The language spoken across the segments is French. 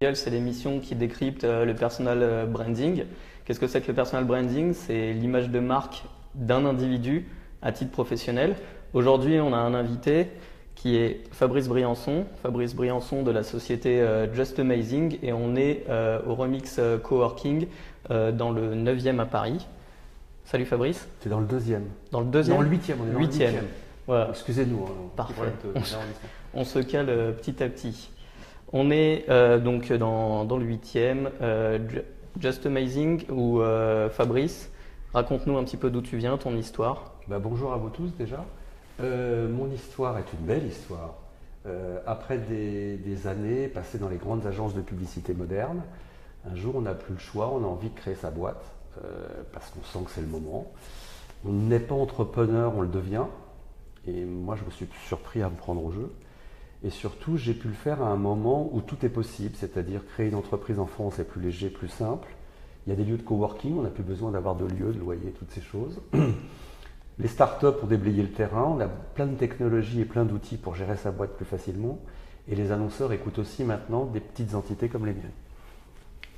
C'est l'émission qui décrypte le personal branding. Qu'est-ce que c'est que le personal branding? C'est l'image de marque d'un individu à titre professionnel. Aujourd'hui, on a un invité qui est Fabrice Briançon de la société Just Amazing, et on est au Remix Coworking dans le 9e à Paris. Salut Fabrice. C'est dans le deuxième. Dans le deuxième? Dans le huitième, on est dans le Huitième. huitième. Voilà. Excusez-nous. Parfait. On se cale petit à petit. On est donc dans le 8e, Just Amazing, ou Fabrice, raconte-nous un petit peu d'où tu viens, ton histoire. Bonjour à vous tous déjà. Mon histoire est une belle histoire. Après des années passées dans les grandes agences de publicité moderne, un jour on n'a plus le choix, on a envie de créer sa boîte parce qu'on sent que c'est le moment. On n'est pas entrepreneur, on le devient. Et moi je me suis surpris à me prendre au jeu. Et surtout, j'ai pu le faire à un moment où tout est possible, c'est-à-dire créer une entreprise en France est plus léger, plus simple. Il y a des lieux de coworking, on n'a plus besoin d'avoir de lieux, de loyer, toutes ces choses. Les startups ont déblayé le terrain, on a plein de technologies et plein d'outils pour gérer sa boîte plus facilement. Et les annonceurs écoutent aussi maintenant des petites entités comme les miennes.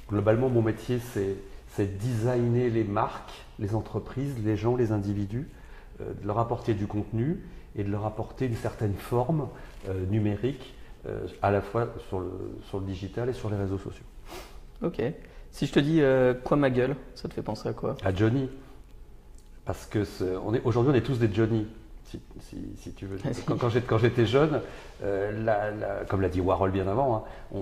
Globalement, mon métier, c'est designer les marques, les entreprises, les gens, les individus, de leur apporter du contenu et de leur apporter une certaine forme numérique, à la fois sur le digital et sur les réseaux sociaux. Ok. Si je te dis quoi ma gueule, ça te fait penser à quoi? À Johnny. Parce que aujourd'hui, on est tous des Johnny, si tu veux. Quand j'étais jeune, comme l'a dit Warhol bien avant, hein,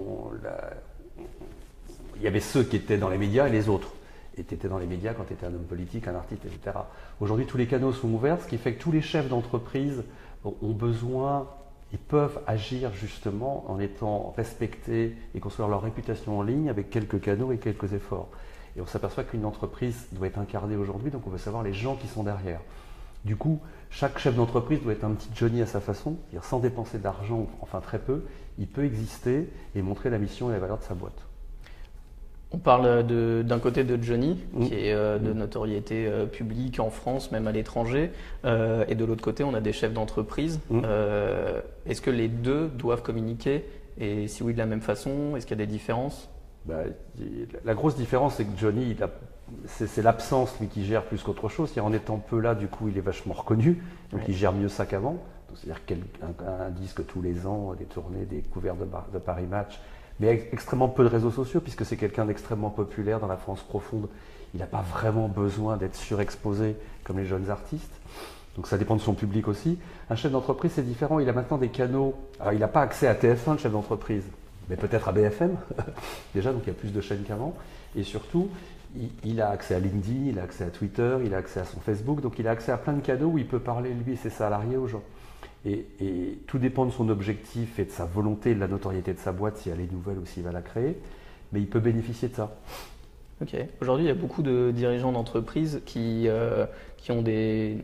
il y avait ceux qui étaient dans les médias et les autres. Et tu étais dans les médias quand tu étais un homme politique, un artiste, etc. Aujourd'hui, tous les canaux sont ouverts, ce qui fait que tous les chefs d'entreprise ont besoin, ils peuvent agir justement en étant respectés et construire leur réputation en ligne avec quelques canaux et quelques efforts. Et on s'aperçoit qu'une entreprise doit être incarnée aujourd'hui, donc on veut savoir les gens qui sont derrière. Du coup, chaque chef d'entreprise doit être un petit Johnny à sa façon, c'est-à-dire sans dépenser d'argent, enfin très peu, il peut exister et montrer la mission et la valeur de sa boîte. On parle d'un côté de Johnny, qui est de notoriété publique en France, même à l'étranger, et de l'autre côté, on a des chefs d'entreprise. Est-ce que les deux doivent communiquer? Et si oui, de la même façon, est-ce qu'il y a des différences? La grosse différence, c'est que Johnny, c'est l'absence lui qui gère plus qu'autre chose. En étant peu là, du coup, il est vachement reconnu, donc il gère mieux ça qu'avant. C'est-à-dire qu'un disque tous les ans, des tournées, des couverts de Paris Match, mais extrêmement peu de réseaux sociaux, puisque c'est quelqu'un d'extrêmement populaire dans la France profonde. Il n'a pas vraiment besoin d'être surexposé comme les jeunes artistes. Donc ça dépend de son public aussi. Un chef d'entreprise, c'est différent. Il a maintenant des canaux. Alors il n'a pas accès à TF1, le chef d'entreprise, mais peut-être à BFM, déjà, donc il y a plus de chaînes qu'avant. Et surtout, il a accès à LinkedIn, il a accès à Twitter, il a accès à son Facebook, donc il a accès à plein de canaux où il peut parler, lui et ses salariés, aux gens. Et tout dépend de son objectif et de sa volonté, de la notoriété de sa boîte, si elle est nouvelle ou s'il va la créer, mais il peut bénéficier de ça. Ok. Aujourd'hui, il y a beaucoup de dirigeants d'entreprises qui ont des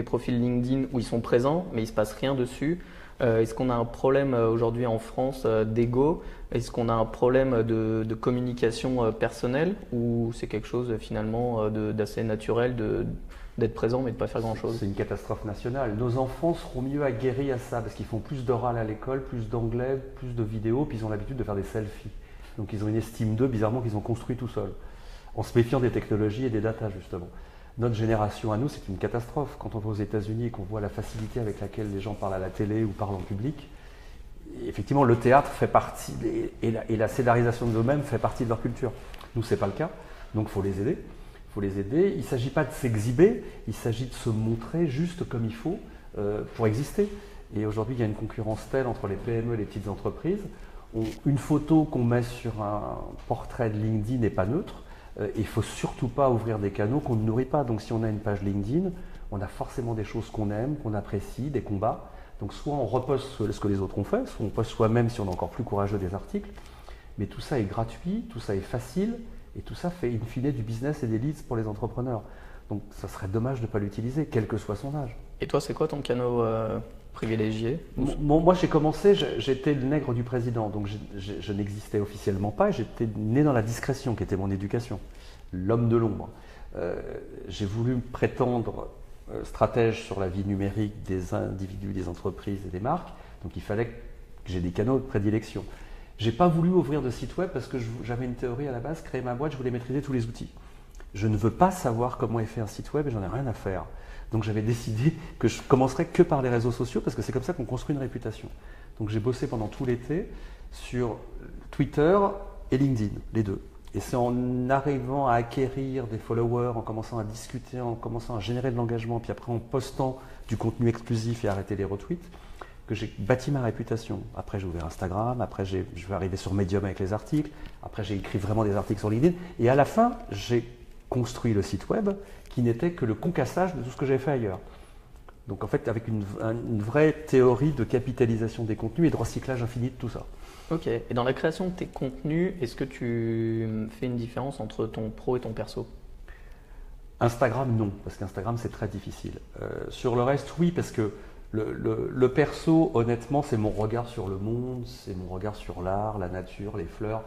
profils LinkedIn où ils sont présents, mais il ne se passe rien dessus. Est-ce qu'on a un problème aujourd'hui en France d'ego? Est-ce qu'on a un problème de communication personnelle, ou c'est quelque chose finalement d'assez naturel d'être présent mais de ne pas faire grand-chose? C'est une catastrophe nationale. Nos enfants seront mieux aguerris à ça parce qu'ils font plus d'oral à l'école, plus d'anglais, plus de vidéos, puis ils ont l'habitude de faire des selfies. Donc ils ont une estime d'eux, bizarrement, qu'ils ont construit tout seuls, en se méfiant des technologies et des datas, justement. Notre génération à nous, c'est une catastrophe. Quand on va aux États-Unis et qu'on voit la facilité avec laquelle les gens parlent à la télé ou parlent en public, effectivement, le théâtre fait partie, et la scénarisation d'eux-mêmes fait partie de leur culture. Nous, ce n'est pas le cas, donc il faut les aider. Il ne s'agit pas de s'exhiber, il s'agit de se montrer juste comme il faut pour exister. Et aujourd'hui, il y a une concurrence telle entre les PME et les petites entreprises. Une photo qu'on met sur un portrait de LinkedIn n'est pas neutre. Il ne faut surtout pas ouvrir des canaux qu'on ne nourrit pas. Donc si on a une page LinkedIn, on a forcément des choses qu'on aime, qu'on apprécie, des combats. Donc soit on reposte ce que les autres ont fait, soit on poste soi-même si on est encore plus courageux des articles. Mais tout ça est gratuit, tout ça est facile, et tout ça fait in fine du business et des leads pour les entrepreneurs. Donc ça serait dommage de ne pas l'utiliser, quel que soit son âge. Et toi, c'est quoi ton canal privilégié? Moi, j'ai commencé, j'étais le nègre du président, donc je n'existais officiellement pas, j'étais né dans la discrétion, qui était mon éducation, l'homme de l'ombre. J'ai voulu prétendre stratège sur la vie numérique des individus, des entreprises et des marques, donc il fallait que j'ai des canaux de prédilection. J'ai pas voulu ouvrir de site web parce que j'avais une théorie à la base, créer ma boîte, je voulais maîtriser tous les outils. Je ne veux pas savoir comment est fait un site web et j'en ai rien à faire. Donc j'avais décidé que je commencerais que par les réseaux sociaux parce que c'est comme ça qu'on construit une réputation. Donc j'ai bossé pendant tout l'été sur Twitter et LinkedIn, les deux. Et c'est en arrivant à acquérir des followers, en commençant à discuter, en commençant à générer de l'engagement, puis après en postant du contenu exclusif et arrêter les retweets, que j'ai bâti ma réputation. Après, j'ai ouvert Instagram, après, je vais arriver sur Medium avec les articles, après, j'ai écrit vraiment des articles sur LinkedIn, et à la fin, j'ai construit le site web qui n'était que le concassage de tout ce que j'avais fait ailleurs. Donc en fait, avec une vraie théorie de capitalisation des contenus et de recyclage infini de tout ça. Ok, et dans la création de tes contenus, est-ce que tu fais une différence entre ton pro et ton perso? Instagram, non, parce qu'Instagram, c'est très difficile. Sur le reste, oui, parce que le perso, honnêtement, c'est mon regard sur le monde, c'est mon regard sur l'art, la nature, les fleurs.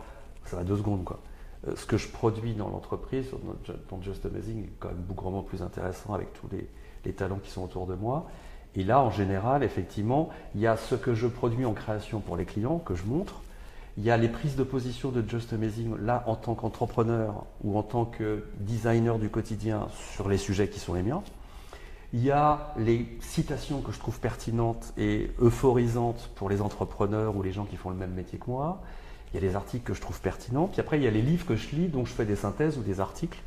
Ça va 2 secondes, quoi. Ce que je produis dans l'entreprise, dans Just Amazing, est quand même bougrement plus intéressant avec tous les talents qui sont autour de moi. Et là, en général, effectivement, il y a ce que je produis en création pour les clients, que je montre. Il y a les prises de position de Just Amazing, là, en tant qu'entrepreneur ou en tant que designer du quotidien sur les sujets qui sont les miens. Il y a les citations que je trouve pertinentes et euphorisantes pour les entrepreneurs ou les gens qui font le même métier que moi. Il y a les articles que je trouve pertinents. Puis après, il y a les livres que je lis, dont je fais des synthèses ou des articles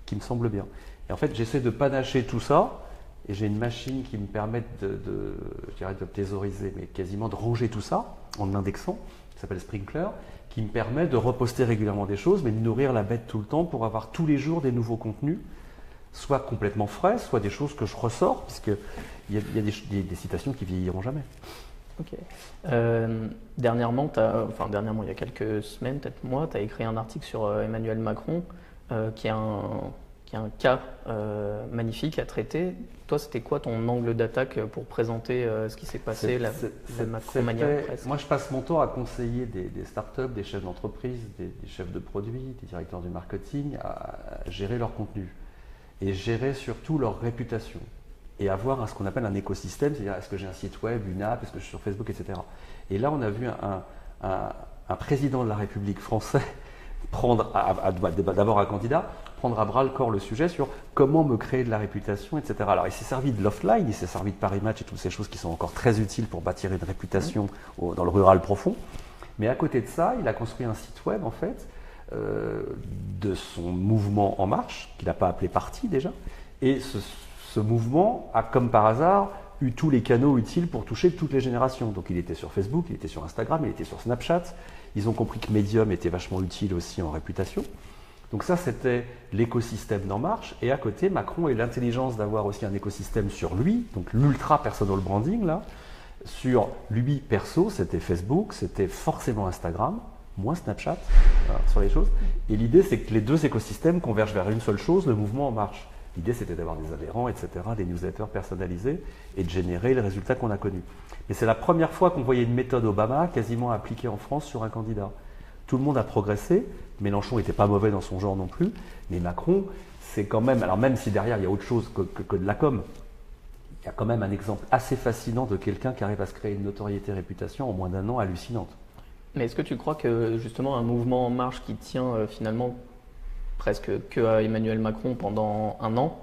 qui me semblent bien. Et en fait, j'essaie de panacher tout ça. Et j'ai une machine qui me permet je dirais de thésauriser, mais quasiment de ranger tout ça en indexant, qui s'appelle Sprinkler, qui me permet de reposter régulièrement des choses, mais de nourrir la bête tout le temps pour avoir tous les jours des nouveaux contenus, soit complètement frais, soit des choses que je ressors, puisqu'il y a des citations qui vieilliront jamais. Ok. Dernièrement, il y a quelques semaines, peut-être mois, tu as écrit un article sur Emmanuel Macron, qui est un cas magnifique à traiter. Toi, c'était quoi ton angle d'attaque pour présenter ce qui s'est passé, la Macromania presque? Moi, je passe mon temps à conseiller des startups, des chefs d'entreprise, des chefs de produits, des directeurs du marketing, à gérer leur contenu et gérer surtout leur réputation et avoir ce qu'on appelle un écosystème, c'est-à-dire est-ce que j'ai un site web, une app, est-ce que je suis sur Facebook, etc. Et là, on a vu un président de la République français prendre, d'abord un candidat, prendre à bras le corps le sujet sur comment me créer de la réputation, etc. Alors, il s'est servi de l'offline, il s'est servi de Paris Match et toutes ces choses qui sont encore très utiles pour bâtir une réputation dans le rural profond. Mais à côté de ça, il a construit un site web, en fait, de son mouvement En Marche, qu'il n'a pas appelé parti déjà. Et ce mouvement a, comme par hasard, eu tous les canaux utiles pour toucher toutes les générations. Donc, il était sur Facebook, il était sur Instagram, il était sur Snapchat. Ils ont compris que Medium était vachement utile aussi en réputation. Donc ça, c'était l'écosystème d'En Marche. Et à côté, Macron a eu l'intelligence d'avoir aussi un écosystème sur lui, donc l'ultra personal branding, là. Sur lui perso, c'était Facebook, c'était forcément Instagram, moins Snapchat, sur les choses. Et l'idée, c'est que les deux écosystèmes convergent vers une seule chose, le mouvement En Marche. L'idée, c'était d'avoir des adhérents, etc., des newsletters personnalisés et de générer les résultats qu'on a connus. Mais c'est la première fois qu'on voyait une méthode Obama quasiment appliquée en France sur un candidat. Tout le monde a progressé. Mélenchon n'était pas mauvais dans son genre non plus. Mais Macron, c'est quand même, alors même si derrière il y a autre chose que de la com, il y a quand même un exemple assez fascinant de quelqu'un qui arrive à se créer une notoriété réputation en moins d'1 an hallucinante. Mais est-ce que tu crois que justement un mouvement En Marche qui tient finalement presque que à Emmanuel Macron pendant 1 an,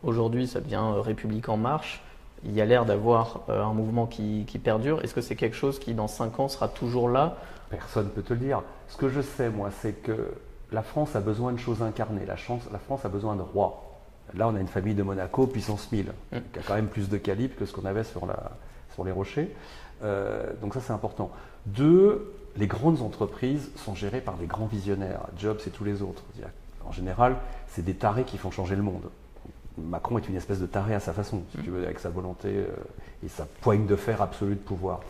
aujourd'hui ça devient République En Marche, il y a l'air d'avoir un mouvement qui perdure. Est-ce que c'est quelque chose qui dans 5 ans sera toujours là? Personne ne peut te le dire. Ce que je sais, moi, c'est que la France a besoin de choses incarnées. La France a besoin de rois. Là, on a une famille de Monaco, puissance 1000, qui a quand même plus de calibre que ce qu'on avait sur les rochers. Donc ça, c'est important. 2, les grandes entreprises sont gérées par des grands visionnaires. Jobs et tous les autres. En général, c'est des tarés qui font changer le monde. Macron est une espèce de taré à sa façon, si tu veux, avec sa volonté et sa poigne de fer absolue de pouvoir.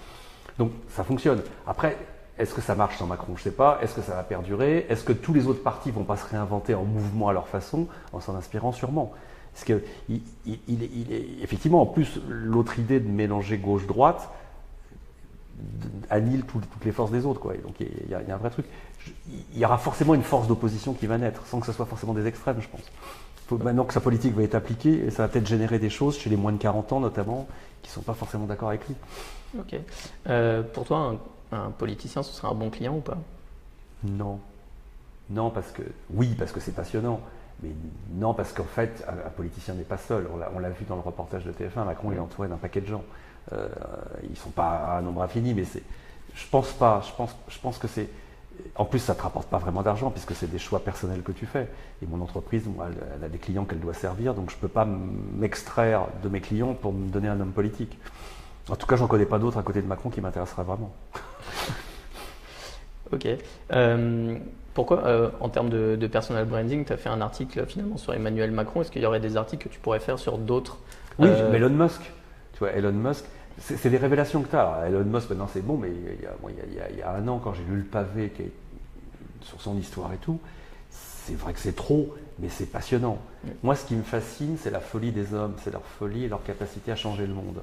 Donc ça fonctionne. Après, est-ce que ça marche sans Macron? Je ne sais pas. Est-ce que ça va perdurer? Est-ce que tous les autres partis ne vont pas se réinventer en mouvement à leur façon, en s'en inspirant sûrement? Parce que effectivement, en plus, l'autre idée de mélanger gauche-droite annule toutes les forces des autres, quoi. Donc il y a un vrai truc. Il y aura forcément une force d'opposition qui va naître, sans que ce soit forcément des extrêmes, je pense. Maintenant que sa politique va être appliquée, et ça va peut-être générer des choses chez les moins de 40 ans notamment, qui ne sont pas forcément d'accord avec lui. Ok. Pour toi, un politicien, ce serait un bon client ou pas? Non. Non, oui, parce que c'est passionnant. Mais non, parce qu'en fait, un politicien n'est pas seul. On l'a vu dans le reportage de TF1, Macron il est entouré d'un paquet de gens. Ils ne sont pas un nombre infini, mais je pense pas. Je pense que c'est. En plus, ça ne te rapporte pas vraiment d'argent, puisque c'est des choix personnels que tu fais. Et mon entreprise, moi, elle a des clients qu'elle doit servir, donc je ne peux pas m'extraire de mes clients pour me donner un homme politique. En tout cas, j'en connais pas d'autres à côté de Macron qui m'intéresseraient vraiment. Ok. Pourquoi, en termes de personal branding, tu as fait un article finalement sur Emmanuel Macron. Est-ce qu'il y aurait des articles que tu pourrais faire sur d'autres? Oui, mais Elon Musk. Tu vois, Elon Musk, c'est des révélations que tu as. Elon Musk, maintenant, c'est bon, mais il y a un an, quand j'ai lu le pavé sur son histoire et tout, c'est vrai que c'est trop, mais c'est passionnant. Moi, ce qui me fascine, c'est la folie des hommes, c'est leur folie et leur capacité à changer le monde.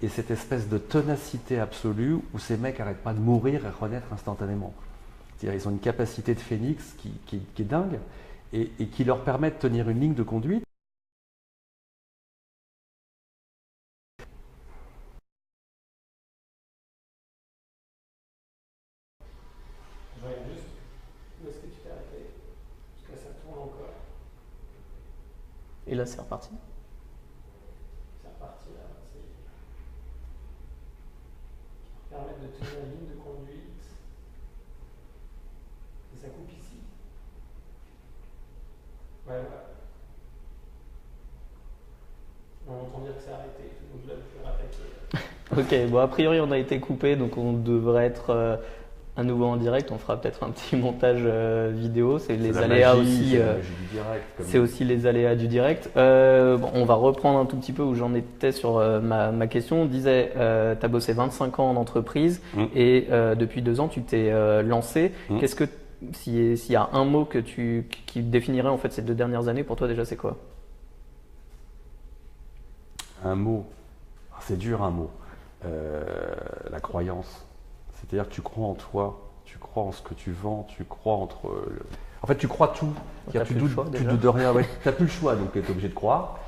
Et cette espèce de ténacité absolue où ces mecs n'arrêtent pas de mourir et renaître instantanément. C'est-à-dire, ils ont une capacité de phénix qui est dingue et qui leur permet de tenir une ligne de conduite. Je regarde juste où est-ce que tu t'es arrêté, parce que là ça tourne encore. Et là c'est reparti. C'est reparti là, c'est permettre de tenir une ligne de conduite. Et ça coupe ici. Ouais, ouais. On entend dire que c'est arrêté, donc là je vais rattaquer. Ok, bon a priori on a été coupé, donc on devrait être à nouveau en direct. On fera peut-être un petit montage vidéo. C'est les aléas aussi. C'est aussi les aléas du direct. Bon, on va reprendre un tout petit peu où j'en étais sur ma question. On disait, tu as bossé 25 ans en entreprise et depuis 2 ans tu t'es lancé. Qu'est-ce que s'il y a un mot qui définirait en fait ces 2 dernières années pour toi déjà, c'est quoi? Un mot, c'est dur un mot. La croyance. C'est-à-dire que tu crois en toi, tu crois en ce que tu vends, tu crois En fait, tu crois tout. Tu doutes de rien. Ouais, tu n'as plus le choix, donc tu es obligé de croire.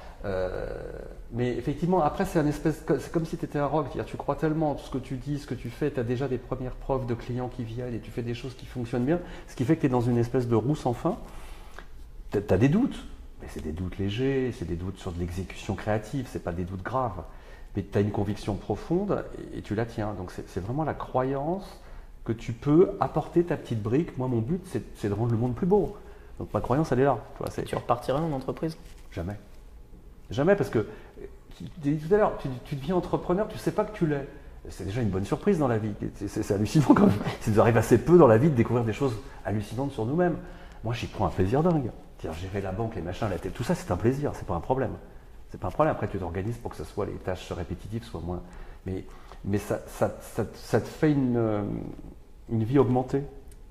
Mais effectivement, après, c'est comme si tu étais un rock. Tu crois tellement en tout ce que tu dis, ce que tu fais, tu as déjà des premières preuves de clients qui viennent et tu fais des choses qui fonctionnent bien. Ce qui fait que tu es dans une espèce de roue sans fin. Tu as des doutes, mais c'est des doutes légers, c'est des doutes sur de l'exécution créative, c'est pas des doutes graves. Mais tu as une conviction profonde et tu la tiens. Donc c'est vraiment la croyance que tu peux apporter ta petite brique. Moi, mon but, c'est de rendre le monde plus beau. Donc ma croyance, elle est là. Tu repartirais en entreprise? Jamais. Jamais, parce que, tu disais tout à l'heure, tu deviens entrepreneur, tu ne sais pas que tu l'es. C'est déjà une bonne surprise dans la vie. C'est hallucinant quand même. Ça nous arrive assez peu dans la vie de découvrir des choses hallucinantes sur nous-mêmes. Moi, j'y prends un plaisir dingue. Gérer la banque, les machins, la tête, tout ça, c'est un plaisir, c'est pas un problème. C'est pas un problème. Après, tu t'organises pour que les tâches répétitives soient moins. Mais ça te fait une vie augmentée.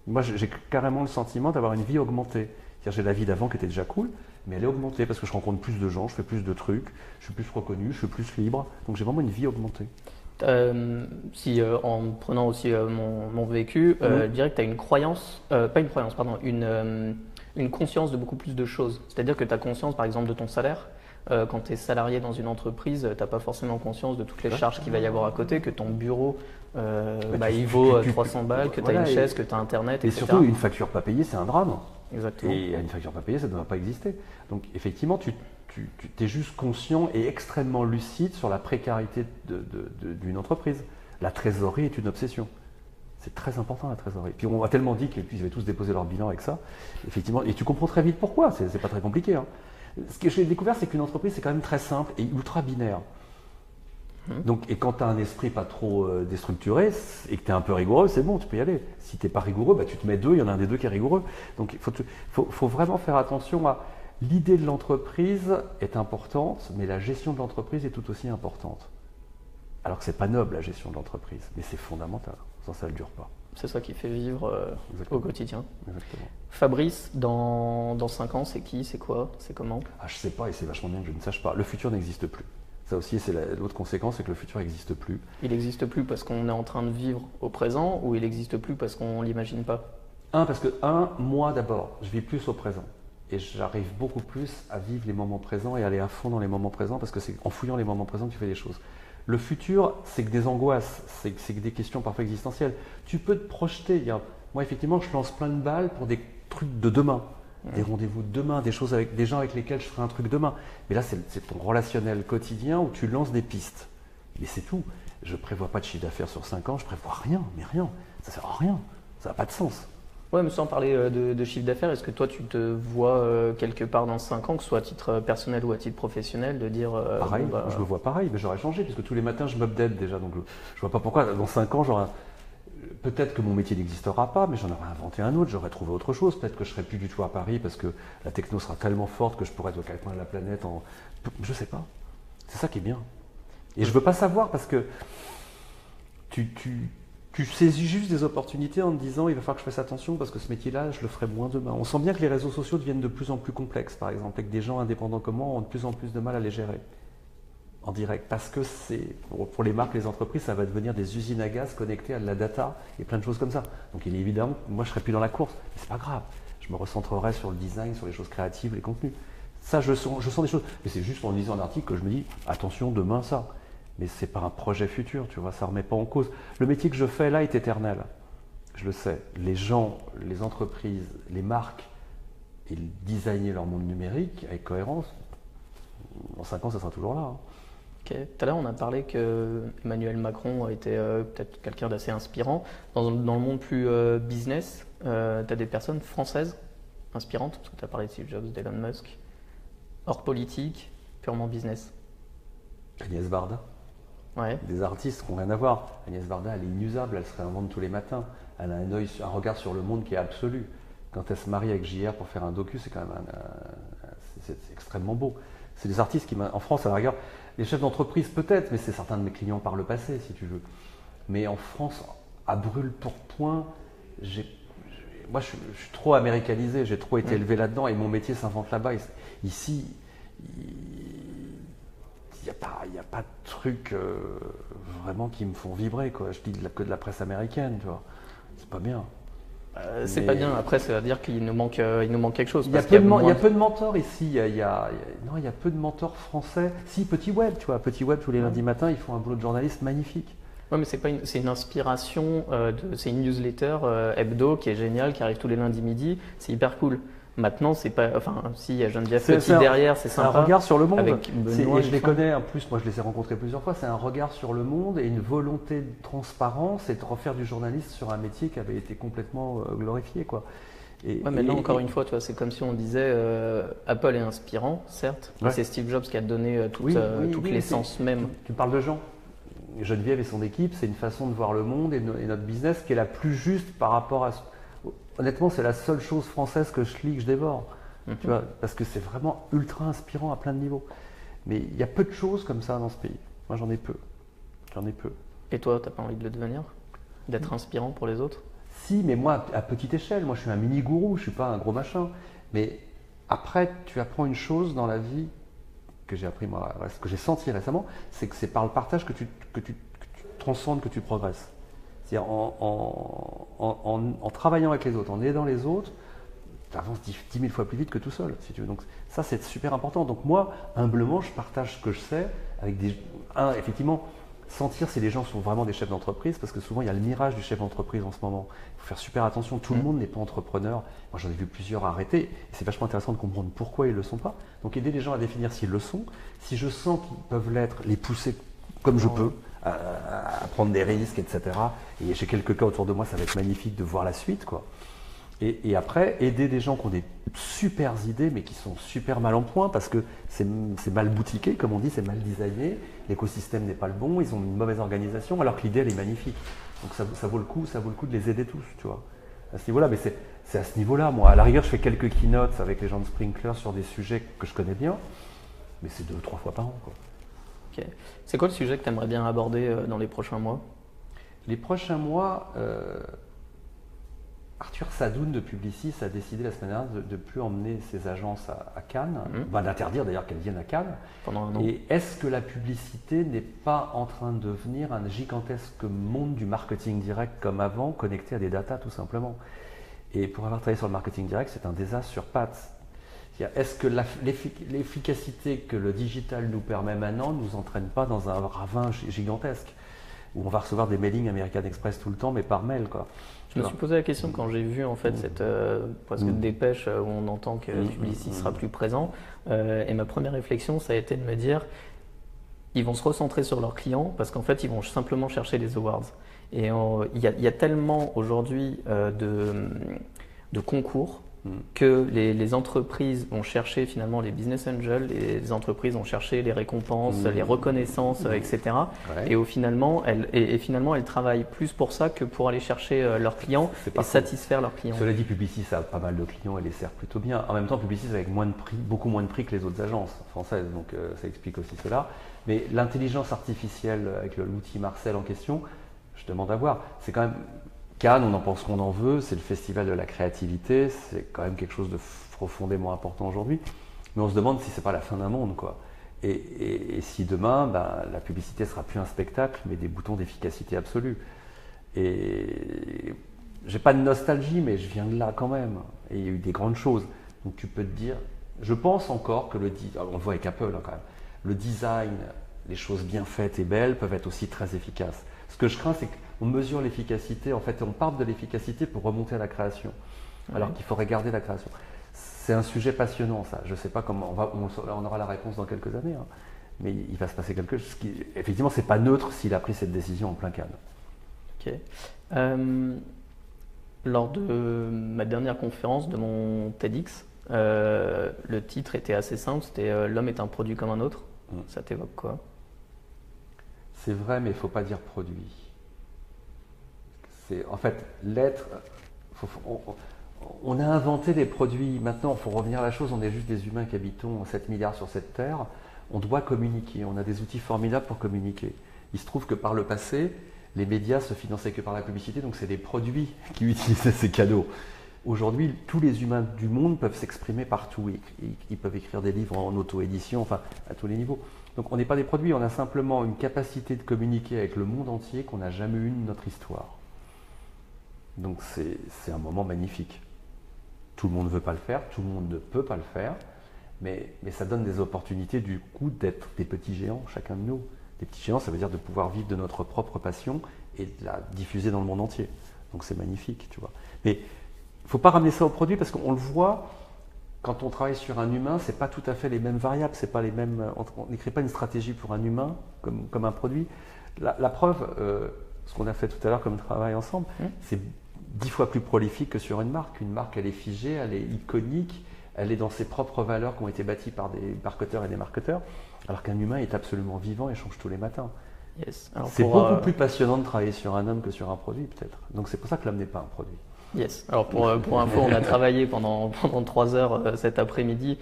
Moi, j'ai carrément le sentiment d'avoir une vie augmentée. J'ai la vie d'avant qui était déjà cool, mais elle est augmentée parce que je rencontre plus de gens, je fais plus de trucs, je suis plus reconnu, je suis plus libre. Donc j'ai vraiment une vie augmentée. En prenant aussi mon vécu, je dirais que tu as une croyance, pas une croyance, pardon, une conscience de beaucoup plus de choses. C'est-à-dire que tu as conscience, par exemple, de ton salaire. Quand tu es salarié dans une entreprise, tu n'as pas forcément conscience de toutes les charges qu'il va y avoir à côté, que ton bureau il vaut 300 balles, que tu as une chaise, que tu as Internet, etc. Et surtout, une facture pas payée, c'est un drame. Exactement. Et une facture pas payée, ça ne doit pas exister. Donc effectivement, tu es juste conscient et extrêmement lucide sur la précarité d'une entreprise. La trésorerie est une obsession. C'est très important la trésorerie. Puis on m'a tellement dit qu'ils avaient tous déposé leur bilan avec ça. Effectivement, et tu comprends très vite pourquoi, c'est pas très compliqué. Hein. Ce que j'ai découvert, c'est qu'une entreprise, c'est quand même très simple et ultra binaire. Donc, et quand tu as un esprit pas trop déstructuré et que tu es un peu rigoureux, c'est bon, tu peux y aller. Si tu n'es pas rigoureux, tu te mets 2, il y en a un des 2 qui est rigoureux. Donc, il faut vraiment faire attention à l'idée de l'entreprise est importante, mais la gestion de l'entreprise est tout aussi importante. Alors que c'est pas noble la gestion de l'entreprise, mais c'est fondamental. Sans ça, elle ne dure pas. C'est ça qui fait vivre au quotidien. Exactement. Fabrice, dans 5 ans, c'est qui? C'est quoi? C'est comment? Je ne sais pas et c'est vachement bien que je ne sache pas. Le futur n'existe plus. Ça aussi, c'est l'autre conséquence, c'est que le futur n'existe plus. Il n'existe plus parce qu'on est en train de vivre au présent ou il n'existe plus parce qu'on ne l'imagine pas? Parce que, moi d'abord, je vis plus au présent. Et j'arrive beaucoup plus à vivre les moments présents et aller à fond dans les moments présents parce que c'est en fouillant les moments présents que tu fais des choses. Le futur, c'est que des angoisses, c'est que des questions parfois existentielles. Tu peux te projeter. Moi, effectivement, je lance plein de balles pour des trucs de demain, des rendez-vous de demain, des choses avec des gens avec lesquels je ferai un truc demain. Mais là, c'est ton relationnel quotidien où tu lances des pistes. Mais c'est tout. Je ne prévois pas de chiffre d'affaires sur 5 ans, je prévois rien, mais rien. Ça ne sert à rien. Ça n'a pas de sens. Ouais, mais sans parler de chiffre d'affaires, est-ce que toi tu te vois quelque part dans 5 ans, que ce soit à titre personnel ou à titre professionnel, de dire. Pareil, je me vois pareil, mais j'aurais changé, puisque tous les matins je m'update déjà. Donc je ne vois pas pourquoi, dans 5 ans, peut-être que mon métier n'existera pas, mais j'en aurais inventé un autre, j'aurais trouvé autre chose. Peut-être que je ne serai plus du tout à Paris parce que la techno sera tellement forte que je pourrais être au quatre coins de la planète. Je ne sais pas. C'est ça qui est bien. Et je ne veux pas savoir parce que tu saisis juste des opportunités en te disant il va falloir que je fasse attention parce que ce métier-là, je le ferai moins demain. On sent bien que les réseaux sociaux deviennent de plus en plus complexes, par exemple, et que des gens indépendants comme moi ont de plus en plus de mal à les gérer en direct. Parce que pour les marques, les entreprises, ça va devenir des usines à gaz connectées à de la data et plein de choses comme ça. Donc il est évident que moi, je ne serai plus dans la course. Mais c'est pas grave. Je me recentrerai sur le design, sur les choses créatives, les contenus. Ça, je sens des choses. Mais c'est juste en lisant un article que je me dis attention, demain, ça. Mais ce n'est pas un projet futur, tu vois, ça ne remet pas en cause. Le métier que je fais là est éternel, je le sais. Les gens, les entreprises, les marques, et designer leur monde numérique avec cohérence, dans 5 ans, ça sera toujours là. Hein. Ok. Tout à l'heure, on a parlé que Emmanuel Macron a été peut-être quelqu'un d'assez inspirant. Dans le monde plus business, tu as des personnes françaises inspirantes, parce que tu as parlé de Steve Jobs, d'Elon Musk, hors politique, purement business. Agnès Varda. Ouais. Des artistes qui n'ont rien à voir. Agnès Varda, elle est inusable, elle se réinvente tous les matins. Elle a un regard sur le monde qui est absolu. Quand elle se marie avec JR pour faire un docu, c'est quand même c'est extrêmement beau. C'est des artistes qui, en France, à la rigueur, les chefs d'entreprise peut-être, mais c'est certains de mes clients par le passé, si tu veux. Mais en France, à brûle pour point, moi je suis trop américanisé, j'ai trop été élevé là-dedans et mon métier s'invente là-bas. Ici, il n'y a pas de trucs vraiment qui me font vibrer, quoi. Je dis que de la presse américaine, tu vois. C'est pas bien. C'est pas bien. Après, ça veut dire qu'il nous manque quelque chose. Il y a peu de mentors ici. Il y a peu de mentors français. Si, Petit Web, tu vois. Petit Web, tous les lundis matins, ils font un boulot de journaliste magnifique. Ouais, mais c'est une inspiration, c'est une newsletter hebdo qui est géniale, qui arrive tous les lundis midi. C'est hyper cool. Maintenant, c'est pas. Enfin, si, il y a Geneviève Petit derrière, c'est sympa. C'est un regard sur le monde. Avec Benoît, et je les connais en plus, moi je les ai rencontrés plusieurs fois. C'est un regard sur le monde et une volonté de transparence et de refaire du journaliste sur un métier qui avait été complètement glorifié, quoi. Mais là, encore une fois, tu vois, c'est comme si on disait Apple est inspirant, certes, mais c'est Steve Jobs qui a donné toute l'essence même. Tu parles de gens. Geneviève et son équipe, c'est une façon de voir le monde et notre business qui est la plus juste par rapport à. Honnêtement, c'est la seule chose française que je lis, que je dévore. Tu vois, parce que c'est vraiment ultra inspirant à plein de niveaux. Mais il y a peu de choses comme ça dans ce pays. Moi, j'en ai peu. Et toi, t'as pas envie de le devenir? D'être inspirant pour les autres? Si, mais moi, à petite échelle. Moi, je suis un mini-gourou, je suis pas un gros machin. Mais après, tu apprends une chose dans la vie que j'ai appris, moi, que j'ai senti récemment, c'est que c'est par le partage que tu transcendes, que tu progresses. C'est-à-dire en travaillant avec les autres, en aidant les autres, tu avances 10 000 fois plus vite que tout seul, si tu veux. Donc ça, c'est super important. Donc moi, humblement, je partage ce que je sais avec effectivement, sentir si les gens sont vraiment des chefs d'entreprise, parce que souvent, il y a le mirage du chef d'entreprise en ce moment. Il faut faire super attention. Tout le monde n'est pas entrepreneur. Moi, j'en ai vu plusieurs arrêter. Et c'est vachement intéressant de comprendre pourquoi ils ne le sont pas. Donc aider les gens à définir s'ils le sont. Si je sens qu'ils peuvent l'être, les pousser comme je peux. À prendre des risques, etc. Et j'ai quelques cas autour de moi, ça va être magnifique de voir la suite, quoi. Et après, aider des gens qui ont des super idées, mais qui sont super mal en point, parce que c'est mal boutiqué, comme on dit, c'est mal designé, l'écosystème n'est pas le bon, ils ont une mauvaise organisation, alors que l'idée, elle est magnifique. Donc ça vaut le coup de les aider tous, tu vois, à ce niveau-là. Mais c'est à ce niveau-là, moi. À la rigueur, je fais quelques keynotes avec les gens de Sprinkler sur des sujets que je connais bien, mais c'est 2-3 fois par an, quoi. Okay. C'est quoi le sujet que tu aimerais bien aborder dans les prochains mois? Les prochains mois, Arthur Sadoun de Publicis a décidé la semaine dernière de ne plus emmener ses agences à Cannes, d'interdire d'ailleurs qu'elles viennent à Cannes. Pendant un an. Et est-ce que la publicité n'est pas en train de devenir un gigantesque monde du marketing direct comme avant, connecté à des datas tout simplement? Et pour avoir travaillé sur le marketing direct, c'est un désastre sur pattes. Est-ce que l'efficacité que le digital nous permet maintenant ne nous entraîne pas dans un ravin gigantesque où on va recevoir des mailings American Express tout le temps, mais par mail, quoi. Je me suis posé la question quand j'ai vu en fait cette presque dépêche où on entend que Publicis sera plus présent. Et ma première réflexion, ça a été de me dire, ils vont se recentrer sur leurs clients parce qu'en fait, ils vont simplement chercher les awards. Et il y a tellement aujourd'hui de concours que les entreprises vont chercher finalement les business angels, les entreprises vont chercher les récompenses, les reconnaissances, etc. Ouais. Et finalement, elles travaillent plus pour ça que pour aller chercher leurs clients et satisfaire leurs clients. Cela dit, Publicis a pas mal de clients et les sert plutôt bien. En même temps, Publicis avec beaucoup moins de prix que les autres agences françaises, donc ça explique aussi cela. Mais l'intelligence artificielle avec l'outil Marcel en question, je demande à voir. C'est quand même Cannes, on en pense qu'on en veut, c'est le festival de la créativité, c'est quand même quelque chose de profondément important aujourd'hui. Mais on se demande si c'est pas la fin d'un monde, quoi. Et si demain, la publicité sera plus un spectacle, mais des boutons d'efficacité absolue. Et j'ai pas de nostalgie, mais je viens de là quand même. Et il y a eu des grandes choses. Donc tu peux te dire, je pense encore que on le voit avec Apple quand même, le design, les choses bien faites et belles peuvent être aussi très efficaces. Ce que je crains, c'est qu'on mesure l'efficacité, en fait, on part de l'efficacité pour remonter à la création, alors qu'il faudrait garder la création. C'est un sujet passionnant, ça. Je ne sais pas comment, on aura la réponse dans quelques années, hein. Mais il va se passer quelque chose. Effectivement, ce n'est pas neutre s'il a pris cette décision en plein Cannes. Ok. Lors de ma dernière conférence de mon TEDx, le titre était assez simple, c'était L'homme est un produit comme un autre. Ça t'évoque quoi? C'est vrai, mais il ne faut pas dire produit. En fait, l'être, on a inventé des produits. Maintenant, il faut revenir à la chose, on est juste des humains qui habitons 7 milliards sur cette terre. On doit communiquer, on a des outils formidables pour communiquer. Il se trouve que par le passé, les médias se finançaient que par la publicité, donc c'est des produits qui utilisaient ces canaux. Aujourd'hui, tous les humains du monde peuvent s'exprimer partout. Ils peuvent écrire des livres en auto-édition, enfin, à tous les niveaux. Donc on n'est pas des produits, on a simplement une capacité de communiquer avec le monde entier qu'on n'a jamais eu de notre histoire. Donc c'est un moment magnifique. Tout le monde ne veut pas le faire, tout le monde ne peut pas le faire, mais ça donne des opportunités du coup d'être des petits géants, chacun de nous. Des petits géants, ça veut dire de pouvoir vivre de notre propre passion et de la diffuser dans le monde entier. Donc c'est magnifique, tu vois. Mais il ne faut pas ramener ça au produit parce qu'on le voit, quand on travaille sur un humain, ce n'est pas tout à fait les mêmes variables, c'est pas les mêmes, on n'écrit pas une stratégie pour un humain comme un produit. La preuve, ce qu'on a fait tout à l'heure comme travail ensemble, c'est 10 fois plus prolifique que sur une marque. Une marque, elle est figée, elle est iconique, elle est dans ses propres valeurs qui ont été bâties par des marketeurs et des marketeurs, alors qu'un humain est absolument vivant et change tous les matins. Yes. C'est beaucoup plus passionnant de travailler sur un homme que sur un produit, peut-être. Donc c'est pour ça que l'homme n'est pas un produit. Yes. Alors pour info, on a travaillé pendant 3 heures cet après-midi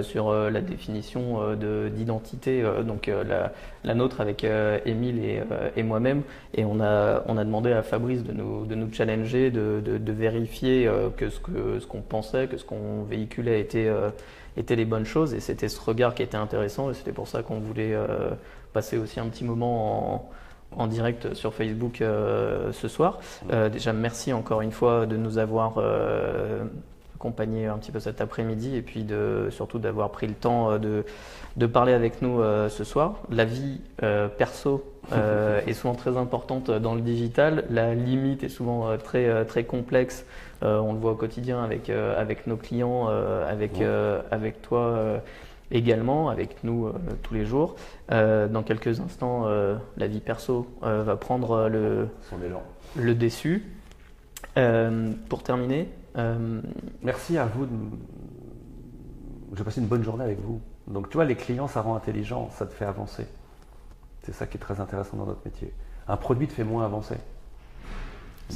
sur la définition d'identité, donc la nôtre avec Émile et moi-même, et on a demandé à Fabrice de nous challenger, de vérifier que ce qu'on pensait, que ce qu'on véhiculait étaient les bonnes choses, et c'était ce regard qui était intéressant, et c'était pour ça qu'on voulait passer aussi un petit moment en direct sur Facebook ce soir. Déjà, merci encore une fois de nous avoir accompagnés un petit peu cet après-midi et puis surtout d'avoir pris le temps de parler avec nous ce soir. La vie perso est souvent très importante dans le digital. La limite est souvent très complexe. On le voit au quotidien avec nos clients, avec toi. Également avec nous tous les jours. Dans quelques instants, la vie perso va prendre le dessus. Pour terminer, merci à vous. Je vais passer une bonne journée avec vous. Donc tu vois, les clients, ça rend intelligent, ça te fait avancer. C'est ça qui est très intéressant dans notre métier. Un produit te fait moins avancer.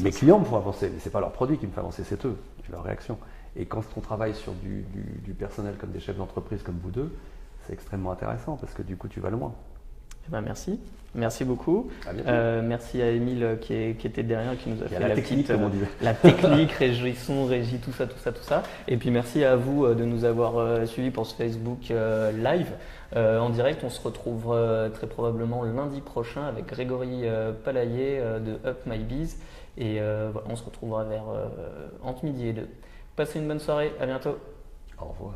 Mes clients me font avancer, mais ce n'est pas leur produit qui me fait avancer, c'est eux, c'est leur réaction. Et quand on travaille sur du personnel comme des chefs d'entreprise comme vous deux, c'est extrêmement intéressant parce que du coup, tu vas loin. Eh ben merci. Merci beaucoup. Merci à Émile qui était derrière, qui nous a fait la technique, la technique, régie son, régie, tout ça. Et puis merci à vous de nous avoir suivis pour ce Facebook Live. En direct, on se retrouve très probablement lundi prochain avec Grégory Palayer de Up My Biz. Et on se retrouvera vers entre midi et 2. Passez une bonne soirée, à bientôt. Au revoir.